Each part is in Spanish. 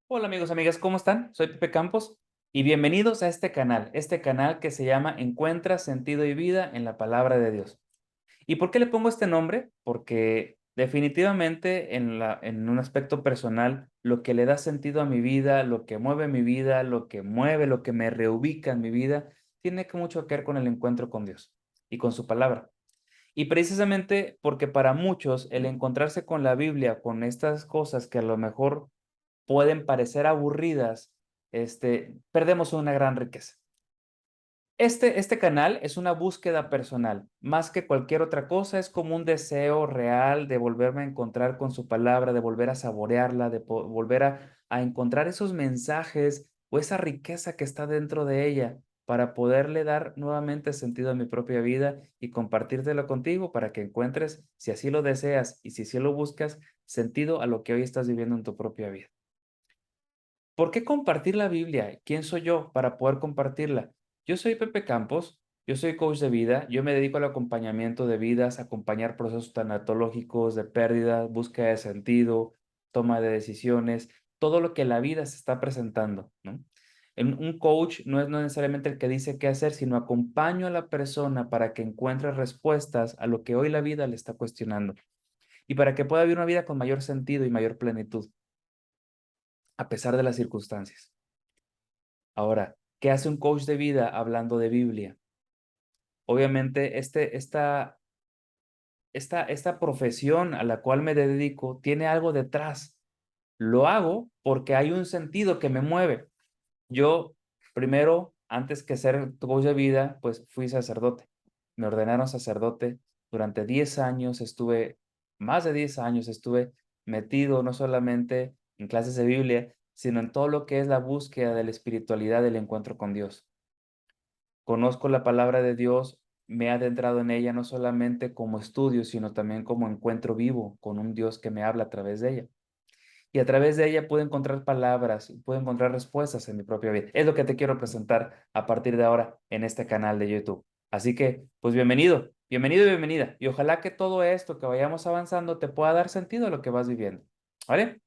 Hola amigos, amigas, ¿cómo están? Soy Pepe Campos y bienvenidos a este canal que se llama Encuentra sentido y vida en la palabra de Dios. ¿Y por qué le pongo este nombre? Porque definitivamente en un aspecto personal, lo que le da sentido a mi vida, lo que mueve mi vida, lo que me reubica en mi vida, tiene que mucho que ver con el encuentro con Dios y con su palabra. Y precisamente porque para muchos el encontrarse con la Biblia, con estas cosas que a lo mejor pueden parecer aburridas, perdemos una gran riqueza. Este canal es una búsqueda personal, más que cualquier otra cosa, es como un deseo real de volverme a encontrar con su palabra, de volver a saborearla, de volver a encontrar esos mensajes o esa riqueza que está dentro de ella para poderle dar nuevamente sentido a mi propia vida y compartírtelo contigo para que encuentres, si así lo deseas y si así lo buscas, sentido a lo que hoy estás viviendo en tu propia vida. ¿Por qué compartir la Biblia? ¿Quién soy yo para poder compartirla? Yo soy Pepe Campos, yo soy coach de vida, yo me dedico al acompañamiento de vidas, a acompañar procesos tanatológicos de pérdida, búsqueda de sentido, toma de decisiones, todo lo que la vida se está presentando, ¿no? Un coach no necesariamente el que dice qué hacer, sino acompaño a la persona para que encuentre respuestas a lo que hoy la vida le está cuestionando y para que pueda vivir una vida con mayor sentido y mayor plenitud, a pesar de las circunstancias. Ahora, ¿qué hace un coach de vida hablando de Biblia? Obviamente, esta profesión a la cual me dedico tiene algo detrás. Lo hago porque hay un sentido que me mueve. Yo, primero, antes que ser coach de vida, pues fui sacerdote. Me ordenaron sacerdote. Durante 10 años estuve, más de 10 años estuve metido no solamente en clases de Biblia, sino en todo lo que es la búsqueda de la espiritualidad del encuentro con Dios. Conozco la palabra de Dios, me he adentrado en ella no solamente como estudio, sino también como encuentro vivo con un Dios que me habla a través de ella. Y a través de ella puedo encontrar palabras, puedo encontrar respuestas en mi propia vida. Es lo que te quiero presentar a partir de ahora en este canal de YouTube. Así que, pues bienvenido, bienvenido y bienvenida. Y ojalá que todo esto que vayamos avanzando te pueda dar sentido a lo que vas viviendo. ¿Vale?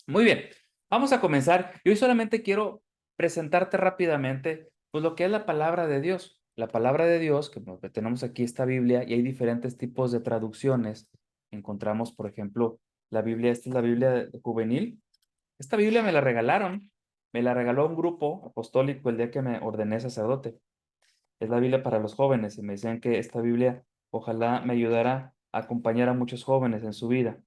Muy bien, vamos a comenzar. Y hoy solamente quiero presentarte rápidamente, pues lo que es la palabra de Dios. La palabra de Dios, que pues, tenemos aquí esta Biblia y hay diferentes tipos de traducciones. Encontramos, por ejemplo, la Biblia, esta es la Biblia juvenil. Esta Biblia me la regalaron, me la regaló un grupo apostólico el día que me ordené sacerdote. Es la Biblia para los jóvenes y me decían que esta Biblia ojalá me ayudara a acompañar a muchos jóvenes en su vida.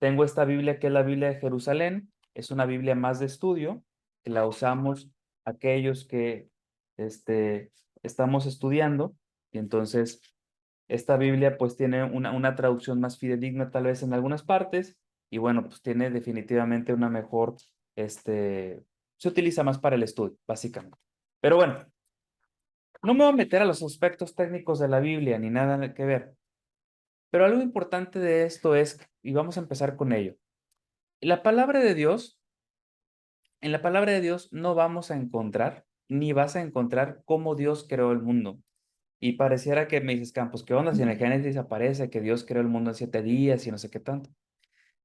Tengo esta Biblia que es la Biblia de Jerusalén, es una Biblia más de estudio, que la usamos aquellos que este, estamos estudiando, y entonces esta Biblia pues tiene una traducción más fidedigna tal vez en algunas partes, y bueno, pues tiene definitivamente una mejor, se utiliza más para el estudio, básicamente. Pero bueno, no me voy a meter a los aspectos técnicos de la Biblia ni nada que ver, pero algo importante de esto es, y vamos a empezar con ello. La palabra de Dios, en la palabra de Dios no vamos a encontrar, ni vas a encontrar cómo Dios creó el mundo. Y pareciera que me dices, Campos, ¿qué onda? Si en el Génesis aparece que Dios creó el mundo en 7 días y no sé qué tanto.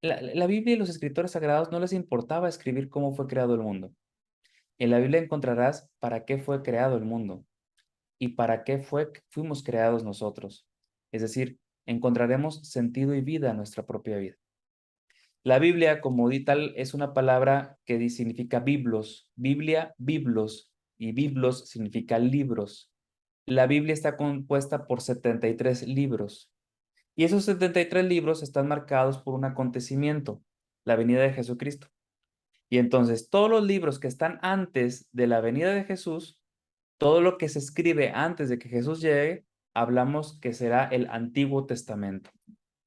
La Biblia y los escritores sagrados no les importaba escribir cómo fue creado el mundo. En la Biblia encontrarás para qué fue creado el mundo y para qué fuimos creados nosotros. Es decir, encontraremos sentido y vida en nuestra propia vida. La Biblia, como di tal, es una palabra que significa biblos, Biblia, biblos, y biblos significa libros. La Biblia está compuesta por 73 libros, y esos 73 libros están marcados por un acontecimiento, la venida de Jesucristo. Y entonces, todos los libros que están antes de la venida de Jesús, todo lo que se escribe antes de que Jesús llegue, hablamos que será el Antiguo Testamento.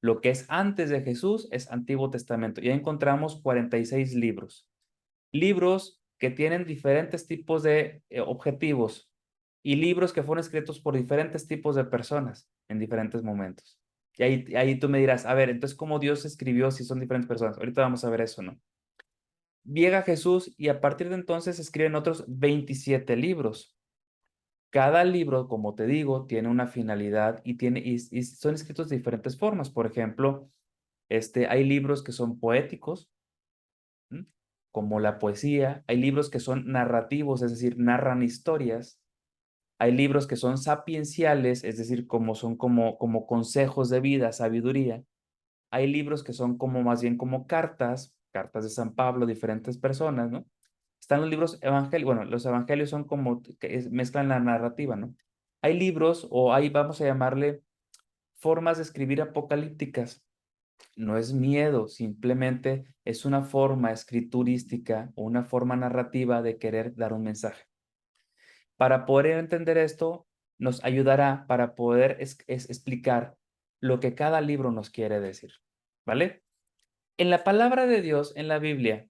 Lo que es antes de Jesús es Antiguo Testamento. Ya encontramos 46 libros. Libros que tienen diferentes tipos de objetivos y libros que fueron escritos por diferentes tipos de personas en diferentes momentos. Y ahí tú me dirás, a ver, entonces, ¿cómo Dios escribió si son diferentes personas? Ahorita vamos a ver eso, ¿no? Llega Jesús y a partir de entonces se escriben otros 27 libros. Cada libro, como te digo, tiene una finalidad y son escritos de diferentes formas. Por ejemplo, hay libros que son poéticos, ¿m? Como la poesía. Hay libros que son narrativos, es decir, narran historias. Hay libros que son sapienciales, es decir, como consejos de vida, sabiduría. Hay libros que son como más bien como cartas, cartas de San Pablo, diferentes personas, ¿no? Están los libros evangélicos, bueno, los evangelios son como que mezclan la narrativa, ¿no? Hay libros o hay, vamos a llamarle, formas de escribir apocalípticas. No es miedo, simplemente es una forma escriturística o una forma narrativa de querer dar un mensaje. Para poder entender esto, nos ayudará para poder explicar lo que cada libro nos quiere decir, ¿vale? En la palabra de Dios, en la Biblia,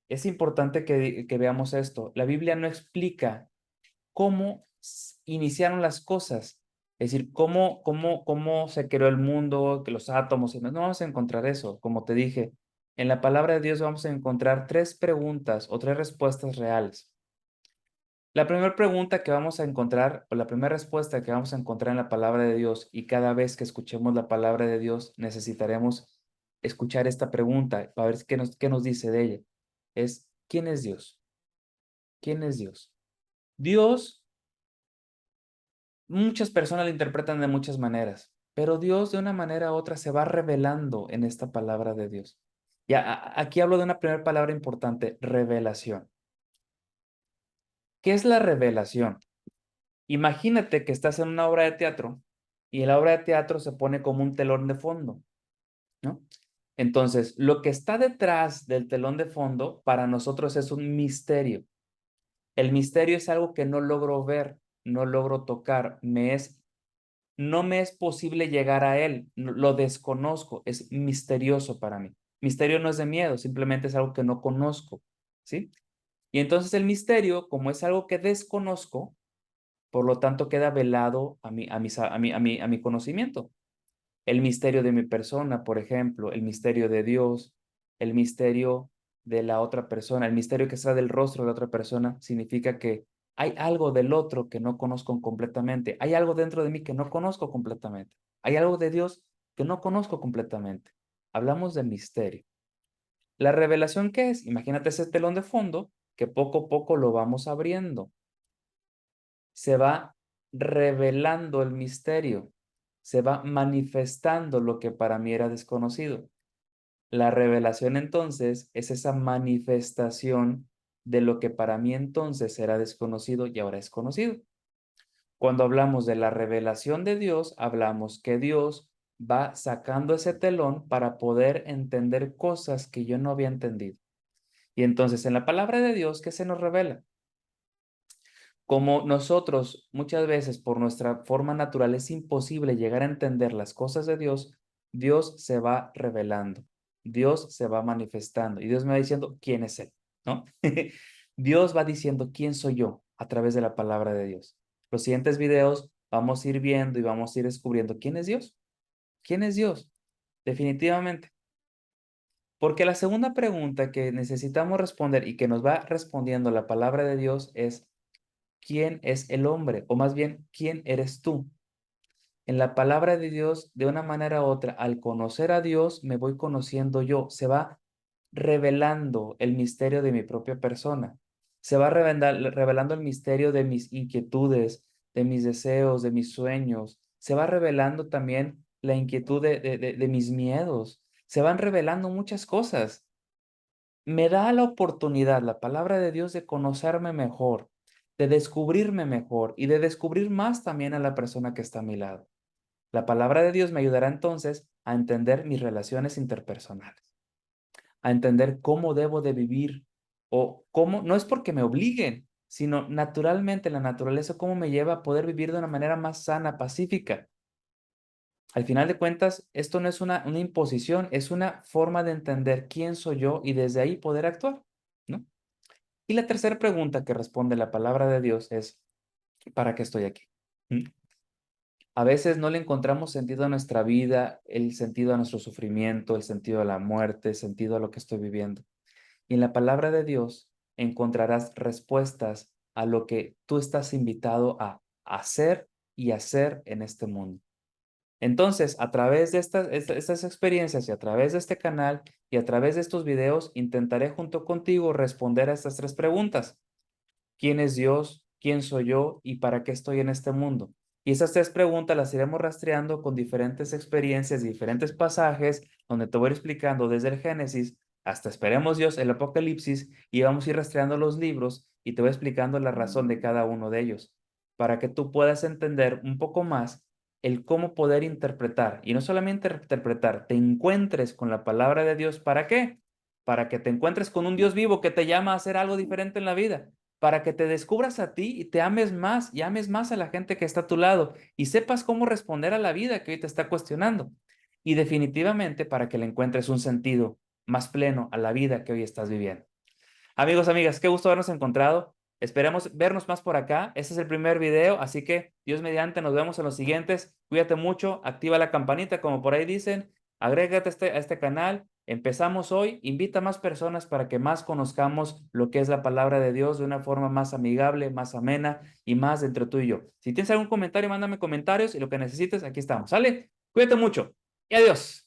es importante que veamos esto. La Biblia no explica cómo iniciaron las cosas, es decir, cómo se creó el mundo, que los átomos, no vamos a encontrar eso. Como te dije, en la palabra de Dios vamos a encontrar tres preguntas o tres respuestas reales. La primera pregunta que vamos a encontrar, o la primera respuesta que vamos a encontrar en la palabra de Dios, y cada vez que escuchemos la palabra de Dios, necesitaremos escuchar esta pregunta para ver qué nos dice de ella. Es, ¿quién es Dios? ¿Quién es Dios? Dios, muchas personas lo interpretan de muchas maneras, pero Dios de una manera u otra se va revelando en esta palabra de Dios. Aquí hablo de una primera palabra importante, revelación. ¿Qué es la revelación? Imagínate que estás en una obra de teatro y en la obra de teatro se pone como un telón de fondo, ¿no? Entonces, lo que está detrás del telón de fondo para nosotros es un misterio. El misterio es algo que no logro ver, no logro tocar, no me es posible llegar a él, lo desconozco, es misterioso para mí. Misterio no es de miedo, simplemente es algo que no conozco, ¿sí? Y entonces el misterio, como es algo que desconozco, por lo tanto queda velado a mi conocimiento. El misterio de mi persona, por ejemplo, el misterio de Dios, el misterio de la otra persona, el misterio que está del rostro de la otra persona, significa que hay algo del otro que no conozco completamente, hay algo dentro de mí que no conozco completamente, hay algo de Dios que no conozco completamente. Hablamos de misterio. ¿La revelación qué es? Imagínate ese telón de fondo que poco a poco lo vamos abriendo. Se va revelando el misterio, se va manifestando lo que para mí era desconocido. La revelación entonces es esa manifestación de lo que para mí entonces era desconocido y ahora es conocido. Cuando hablamos de la revelación de Dios, hablamos que Dios va sacando ese telón para poder entender cosas que yo no había entendido. Y entonces en la palabra de Dios, ¿qué se nos revela? Como nosotros muchas veces por nuestra forma natural es imposible llegar a entender las cosas de Dios, Dios se va revelando, Dios se va manifestando y Dios me va diciendo quién es Él, ¿no? Dios va diciendo quién soy yo a través de la palabra de Dios. Los siguientes videos vamos a ir viendo y vamos a ir descubriendo quién es Dios. ¿Quién es Dios? Definitivamente. Porque la segunda pregunta que necesitamos responder y que nos va respondiendo la palabra de Dios es, ¿quién es el hombre? O más bien, ¿quién eres tú? En la palabra de Dios, de una manera u otra, al conocer a Dios, me voy conociendo yo. Se va revelando el misterio de mi propia persona. Se va revelando el misterio de mis inquietudes, de mis deseos, de mis sueños. Se va revelando también la inquietud de mis miedos. Se van revelando muchas cosas. Me da la oportunidad, la palabra de Dios, de conocerme mejor, de descubrirme mejor y de descubrir más también a la persona que está a mi lado. La palabra de Dios me ayudará entonces a entender mis relaciones interpersonales, a entender cómo debo de vivir o cómo, no es porque me obliguen, sino naturalmente la naturaleza, cómo me lleva a poder vivir de una manera más sana, pacífica. Al final de cuentas, esto no es una imposición, es una forma de entender quién soy yo y desde ahí poder actuar, ¿no? Y la tercera pregunta que responde la palabra de Dios es, ¿para qué estoy aquí? ¿Mm? A veces no le encontramos sentido a nuestra vida, el sentido a nuestro sufrimiento, el sentido a la muerte, el sentido a lo que estoy viviendo. Y en la palabra de Dios encontrarás respuestas a lo que tú estás invitado a hacer y hacer en este mundo. Entonces, a través de estas experiencias y a través de este canal y a través de estos videos, intentaré junto contigo responder a estas 3 preguntas. ¿Quién es Dios? ¿Quién soy yo? ¿Y para qué estoy en este mundo? Y esas 3 preguntas las iremos rastreando con diferentes experiencias, diferentes pasajes, donde te voy a ir explicando desde el Génesis hasta, esperemos Dios, el Apocalipsis, y vamos a ir rastreando los libros y te voy explicando la razón de cada uno de ellos, para que tú puedas entender un poco más el cómo poder interpretar, y no solamente interpretar, te encuentres con la palabra de Dios. ¿Para qué? Para que te encuentres con un Dios vivo que te llama a hacer algo diferente en la vida, para que te descubras a ti y te ames más y ames más a la gente que está a tu lado y sepas cómo responder a la vida que hoy te está cuestionando. Y definitivamente para que le encuentres un sentido más pleno a la vida que hoy estás viviendo. Amigos, amigas, qué gusto habernos encontrado. Esperemos vernos más por acá. Este es el primer video, así que Dios mediante, nos vemos en los siguientes. Cuídate mucho, activa la campanita, como por ahí dicen, agrégate a este canal. Empezamos hoy, invita a más personas para que más conozcamos lo que es la palabra de Dios de una forma más amigable, más amena y más entre tú y yo. Si tienes algún comentario, mándame comentarios y lo que necesites, aquí estamos. ¿Sale? Cuídate mucho y adiós.